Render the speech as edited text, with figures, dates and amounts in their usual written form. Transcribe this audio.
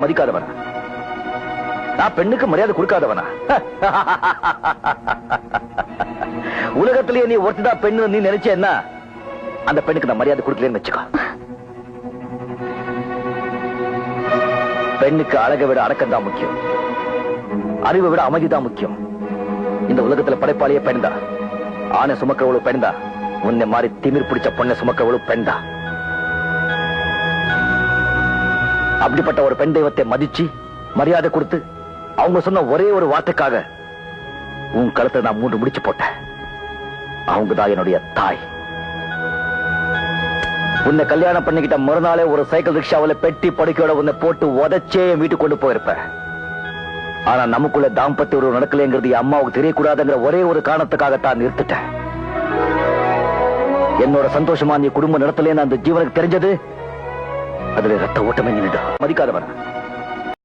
மதிக்காதவனா? நான் பெண்ணுக்கு மரியாதை கொடுக்காதவனா? உலகத்திலேயே நீ ஒருத்ததான் பெண்ணு நீ நினைச்சேன்னா அந்த பெண்ணுக்கு நான் மரியாதை கொடுக்கலன்னு வச்சுக்கோ. பெண்ணுக்கு அழகை விட அடக்கம் தான் முக்கியம், அறிவை விட அமைதிதான் முக்கியம். இந்த உலகத்துல படைப்பாளியே பெண் தான். ஆணை சுமக்கிறவளும் பெண் தான். உன்னை மாதிரி திமிர் பிடிச்ச பொண்ணை சுமக்கிறவளும் பெண் தான். அப்படிப்பட்ட ஒரு பெண் தெய்வத்தை மதிச்சு மரியாதை கொடுத்து அவங்க சொன்ன ஒரே ஒரு வார்த்தைக்காக உன் கழுத்தை நான் 3 முடிச்சு போட்டேன். அவங்கதான் என்னுடைய தாய். உன்னை கல்யாணம் பண்ணிக்கிட்ட மறுநாளே ஒரு சைக்கிள் ரிக்ஷாவில் பெட்டி படுக்கையோட உன்னை போட்டு உதச்சே வீட்டுக்கு கொண்டு போயிருப்ப. ஆனா நமக்குள்ள தாம்பத்திய உறவு நடக்கலைங்கிறது என் அம்மாவுக்கு தெரியக்கூடாதுங்கிற ஒரே ஒரு காரணத்துக்காகத்தான் நிறுத்திட்டேன். என்னோட சந்தோஷமா நீ குடும்பம் நடத்தலேன்னு அந்த ஜீவனுக்கு தெரிஞ்சது, அதுல ரத்த ஓட்டமே நின்னுடும். மதிக்காதவன்